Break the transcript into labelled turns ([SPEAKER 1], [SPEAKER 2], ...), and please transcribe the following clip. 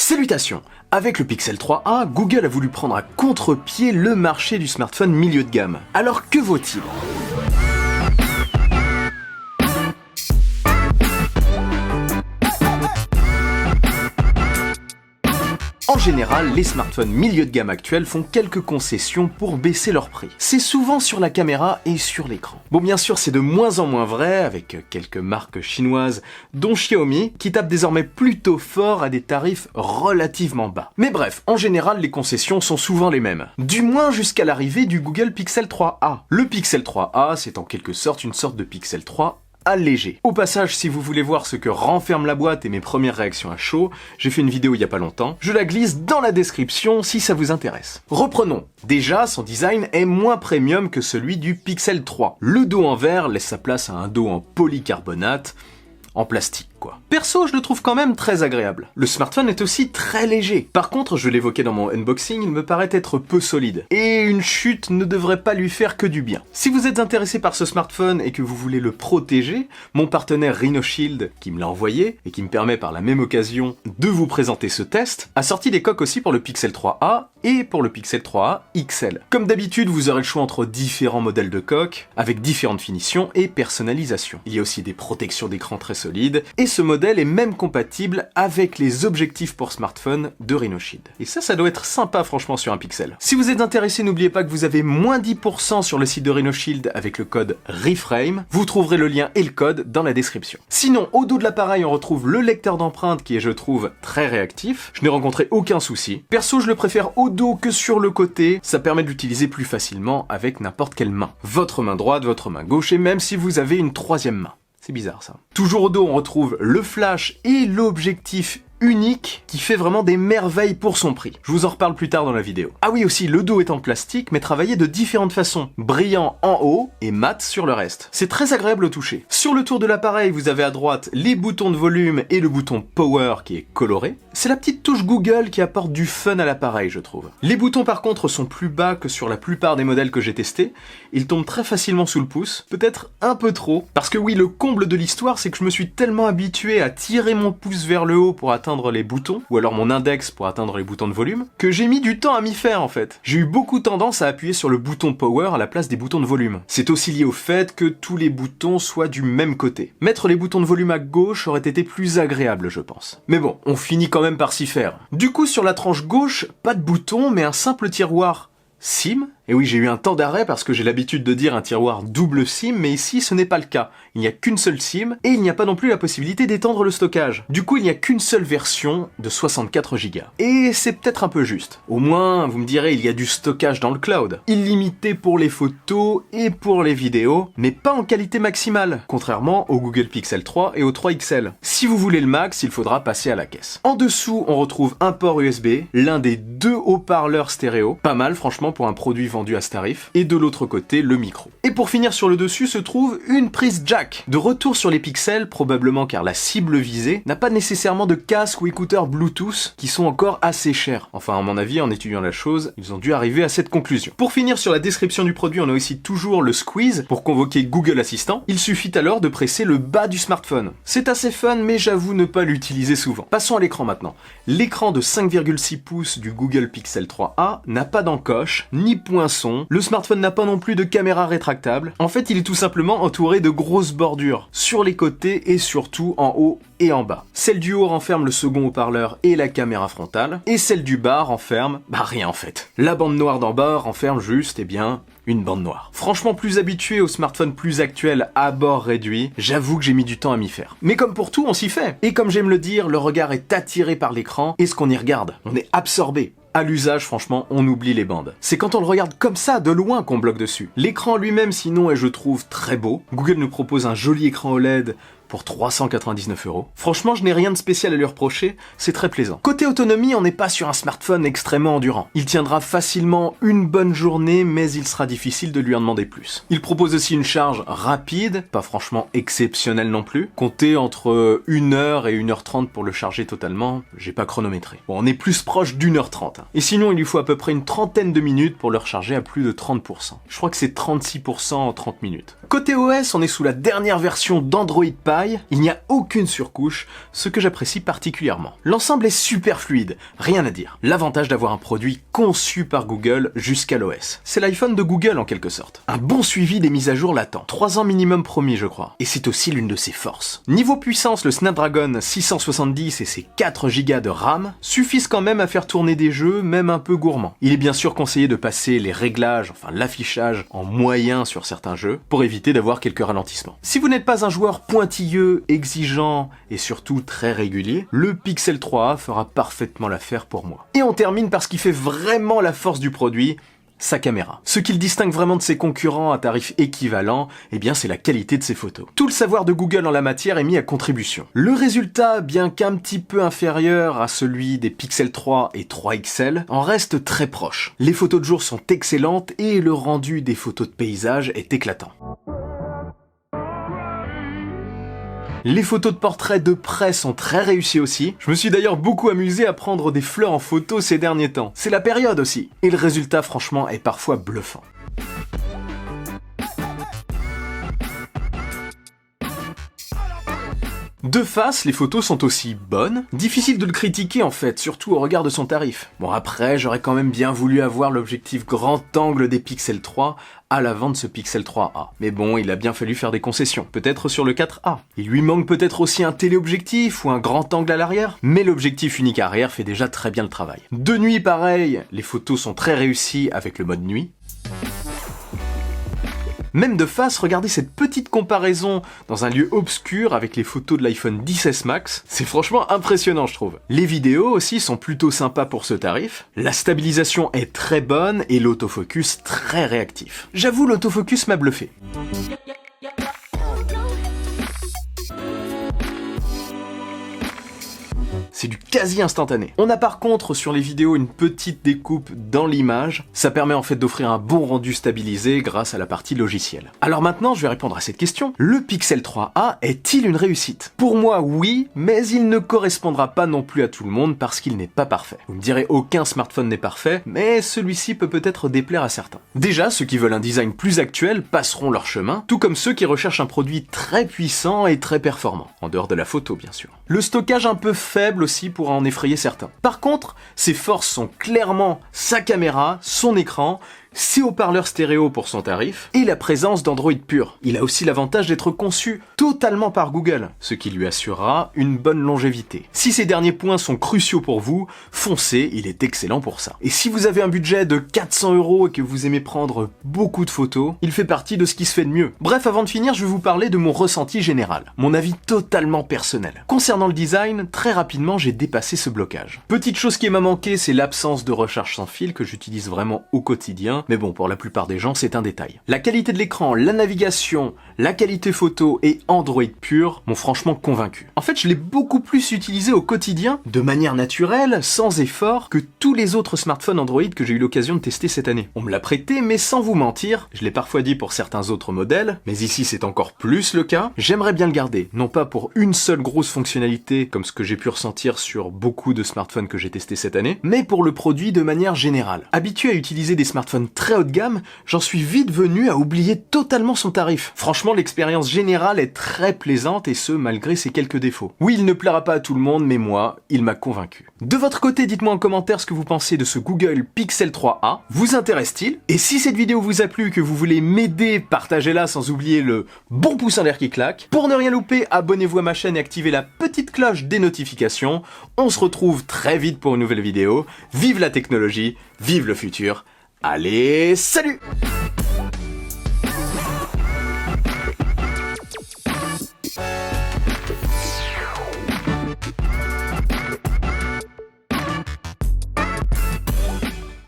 [SPEAKER 1] Salutations! Avec le Pixel 3a, Google a voulu prendre à contre-pied le marché du smartphone milieu de gamme. Alors que vaut-il? En général, les smartphones milieu de gamme actuels font quelques concessions pour baisser leur prix. C'est souvent sur la caméra et sur l'écran. Bon, bien sûr, c'est de moins en moins vrai avec quelques marques chinoises, dont Xiaomi, qui tapent désormais plutôt fort à des tarifs relativement bas. Mais bref, en général, les concessions sont souvent les mêmes. Du moins jusqu'à l'arrivée du Google Pixel 3a. Le Pixel 3a, c'est en quelque sorte une sorte de Pixel 3 allégé. Au passage, si vous voulez voir ce que renferme la boîte et mes premières réactions à chaud, j'ai fait une vidéo il y a pas longtemps, je la glisse dans la description si ça vous intéresse. Reprenons. Déjà, son design est moins premium que celui du Pixel 3. Le dos en verre laisse sa place à un dos en polycarbonate, en plastique quoi. Perso, je le trouve quand même très agréable. Le smartphone est aussi très léger. Par contre, je l'évoquais dans mon unboxing, il me paraît être peu solide. Et une chute ne devrait pas lui faire que du bien. Si vous êtes intéressé par ce smartphone et que vous voulez le protéger, mon partenaire Rhinoshield, qui me l'a envoyé, et qui me permet par la même occasion de vous présenter ce test, a sorti des coques aussi pour le Pixel 3a et pour le Pixel 3a XL. Comme d'habitude, vous aurez le choix entre différents modèles de coques, avec différentes finitions et personnalisation. Il y a aussi des protections d'écran très solides, et ce modèle est même compatible avec les objectifs pour smartphone de Rhinoshield. Et ça doit être sympa franchement sur un Pixel. Si vous êtes intéressé, n'oubliez pas que vous avez moins 10% sur le site de Rhinoshield avec le code REFRAME. Vous trouverez le lien et le code dans la description. Sinon, au dos de l'appareil, on retrouve le lecteur d'empreintes qui est, je trouve, très réactif. Je n'ai rencontré aucun souci. Perso, je le préfère au dos que sur le côté. Ça permet de l'utiliser plus facilement avec n'importe quelle main. Votre main droite, votre main gauche, et même si vous avez une troisième main. C'est bizarre ça. Toujours au dos, on retrouve le flash et l'objectif unique qui fait vraiment des merveilles pour son prix. Je vous en reparle plus tard dans la vidéo. Ah oui aussi, le dos est en plastique mais travaillé de différentes façons. Brillant en haut et mat sur le reste. C'est très agréable au toucher. Sur le tour de l'appareil, vous avez à droite les boutons de volume et le bouton Power qui est coloré. C'est la petite touche Google qui apporte du fun à l'appareil, je trouve. Les boutons par contre sont plus bas que sur la plupart des modèles que j'ai testés. Ils tombent très facilement sous le pouce, peut-être un peu trop. Parce que oui, le comble de l'histoire, c'est que je me suis tellement habitué à tirer mon pouce vers le haut pour atteindre les boutons, ou alors mon index pour atteindre les boutons de volume, que j'ai mis du temps à m'y faire en fait. J'ai eu beaucoup tendance à appuyer sur le bouton Power à la place des boutons de volume. C'est aussi lié au fait que tous les boutons soient du même côté. Mettre les boutons de volume à gauche aurait été plus agréable, je pense. Mais bon, on finit quand même par s'y faire. Du coup, sur la tranche gauche, pas de bouton, mais un simple tiroir SIM. Et oui, j'ai eu un temps d'arrêt parce que j'ai l'habitude de dire un tiroir double SIM, mais ici ce n'est pas le cas. Il n'y a qu'une seule SIM, et il n'y a pas non plus la possibilité d'étendre le stockage. Du coup, il n'y a qu'une seule version de 64 Go. Et c'est peut-être un peu juste. Au moins, vous me direz, il y a du stockage dans le cloud. Illimité pour les photos et pour les vidéos, mais pas en qualité maximale, contrairement au Google Pixel 3 et au 3 XL. Si vous voulez le max, il faudra passer à la caisse. En dessous, on retrouve un port USB, l'un des deux haut-parleurs stéréo. Pas mal, franchement, pour un produit vendu à ce tarif, et de l'autre côté le micro. Et pour finir sur le dessus se trouve une prise jack. De retour sur les pixels, probablement car la cible visée n'a pas nécessairement de casque ou écouteurs Bluetooth qui sont encore assez chers. Enfin à mon avis, en étudiant la chose, ils ont dû arriver à cette conclusion. Pour finir sur la description du produit, on a aussi toujours le squeeze pour convoquer Google Assistant. Il suffit alors de presser le bas du smartphone. C'est assez fun, mais j'avoue ne pas l'utiliser souvent. Passons à l'écran maintenant. L'écran de 5,6 pouces du Google Pixel 3a n'a pas d'encoche, ni poinçon. Le smartphone n'a pas non plus de caméra rétractable. En fait, il est tout simplement entouré de grosses bordures, sur les côtés et surtout en haut et en bas. Celle du haut renferme le second haut-parleur et la caméra frontale, et celle du bas renferme, rien en fait. La bande noire d'en bas renferme juste, une bande noire. Franchement, plus habitué aux smartphones plus actuels à bord réduit, j'avoue que j'ai mis du temps à m'y faire. Mais comme pour tout, on s'y fait. Et comme j'aime le dire, le regard est attiré par l'écran, et ce qu'on y regarde, on est absorbé. À l'usage, franchement, on oublie les bandes. C'est quand on le regarde comme ça, de loin, qu'on bloque dessus. L'écran lui-même, sinon, est, je trouve, très beau. Google nous propose un joli écran OLED pour 399 €. Franchement, je n'ai rien de spécial à lui reprocher, c'est très plaisant. Côté autonomie, on n'est pas sur un smartphone extrêmement endurant. Il tiendra facilement une bonne journée, mais il sera difficile de lui en demander plus. Il propose aussi une charge rapide, pas franchement exceptionnelle non plus. Comptez entre 1 heure et 1h30 pour le charger totalement, j'ai pas chronométré. Bon, on est plus proche d'1h30. Et sinon, il lui faut à peu près une trentaine de minutes pour le recharger à plus de 30%. Je crois que c'est 36% en 30 minutes. Côté OS, on est sous la dernière version d'Android Pie, il n'y a aucune surcouche, ce que j'apprécie particulièrement. L'ensemble est super fluide, rien à dire. L'avantage d'avoir un produit conçu par Google jusqu'à l'OS. C'est l'iPhone de Google en quelque sorte. Un bon suivi des mises à jour l'attend. 3 ans minimum promis je crois. Et c'est aussi l'une de ses forces. Niveau puissance, le Snapdragon 670 et ses 4 Go de RAM suffisent quand même à faire tourner des jeux, même un peu gourmands. Il est bien sûr conseillé de passer les réglages, enfin l'affichage en moyen sur certains jeux, pour éviter d'avoir quelques ralentissements. Si vous n'êtes pas un joueur pointilleux, exigeant et surtout très régulier, le Pixel 3a fera parfaitement l'affaire pour moi. Et on termine par ce qui fait vraiment la force du produit, sa caméra. Ce qui le distingue vraiment de ses concurrents à tarif équivalent, eh bien c'est la qualité de ses photos. Tout le savoir de Google en la matière est mis à contribution. Le résultat, bien qu'un petit peu inférieur à celui des Pixel 3 et 3 XL, en reste très proche. Les photos de jour sont excellentes et le rendu des photos de paysage est éclatant. Les photos de portraits de près sont très réussies aussi. Je me suis d'ailleurs beaucoup amusé à prendre des fleurs en photo ces derniers temps. C'est la période aussi. Et le résultat franchement est parfois bluffant. De face, les photos sont aussi bonnes. Difficile de le critiquer en fait, surtout au regard de son tarif. Bon après, j'aurais quand même bien voulu avoir l'objectif grand angle des Pixel 3 à l'avant de ce Pixel 3a. Mais bon, il a bien fallu faire des concessions, peut-être sur le 4a. Il lui manque peut-être aussi un téléobjectif ou un grand angle à l'arrière, mais l'objectif unique arrière fait déjà très bien le travail. De nuit pareil, les photos sont très réussies avec le mode nuit. Même de face, regardez cette petite comparaison dans un lieu obscur avec les photos de l'iPhone XS Max. C'est franchement impressionnant, je trouve. Les vidéos aussi sont plutôt sympas pour ce tarif. La stabilisation est très bonne et l'autofocus très réactif. J'avoue, l'autofocus m'a bluffé. C'est du quasi instantané. On a par contre sur les vidéos une petite découpe dans l'image. Ça permet en fait d'offrir un bon rendu stabilisé grâce à la partie logicielle. Alors maintenant, je vais répondre à cette question. Le Pixel 3a est-il une réussite? Pour moi, oui, mais il ne correspondra pas non plus à tout le monde parce qu'il n'est pas parfait. Vous me direz, aucun smartphone n'est parfait, mais celui-ci peut peut-être déplaire à certains. Déjà, ceux qui veulent un design plus actuel passeront leur chemin, tout comme ceux qui recherchent un produit très puissant et très performant. En dehors de la photo, bien sûr. Le stockage un peu faible aussi pourra en effrayer certains. Par contre, ses forces sont clairement sa caméra, son écran, ses haut-parleurs stéréo pour son tarif, et la présence d'Android pur. Il a aussi l'avantage d'être conçu totalement par Google, ce qui lui assurera une bonne longévité. Si ces derniers points sont cruciaux pour vous, foncez, il est excellent pour ça. Et si vous avez un budget de 400 € et que vous aimez prendre beaucoup de photos, il fait partie de ce qui se fait de mieux. Bref, avant de finir, je vais vous parler de mon ressenti général, mon avis totalement personnel. Concernant le design, très rapidement, j'ai dépassé ce blocage. Petite chose qui m'a manqué, c'est l'absence de recharge sans fil que j'utilise vraiment au quotidien, mais bon, pour la plupart des gens, c'est un détail. La qualité de l'écran, la navigation, la qualité photo et Android pur m'ont franchement convaincu. En fait, je l'ai beaucoup plus utilisé au quotidien, de manière naturelle, sans effort, que tous les autres smartphones Android que j'ai eu l'occasion de tester cette année. On me l'a prêté, mais sans vous mentir, je l'ai parfois dit pour certains autres modèles, mais ici c'est encore plus le cas, j'aimerais bien le garder, non pas pour une seule grosse fonctionnalité, comme ce que j'ai pu ressentir sur beaucoup de smartphones que j'ai testés cette année, mais pour le produit de manière générale. Habitué à utiliser des smartphones très haut de gamme, j'en suis vite venu à oublier totalement son tarif. Franchement, l'expérience générale est très plaisante et ce, malgré ses quelques défauts. Oui, il ne plaira pas à tout le monde, mais moi, il m'a convaincu. De votre côté, dites-moi en commentaire ce que vous pensez de ce Google Pixel 3a. Vous intéresse-t-il? Et si cette vidéo vous a plu, que vous voulez m'aider, partagez-la sans oublier le bon pouce en l'air qui claque. Pour ne rien louper, abonnez-vous à ma chaîne et activez la petite cloche des notifications. On se retrouve très vite pour une nouvelle vidéo. Vive la technologie, vive le futur. Allez, salut!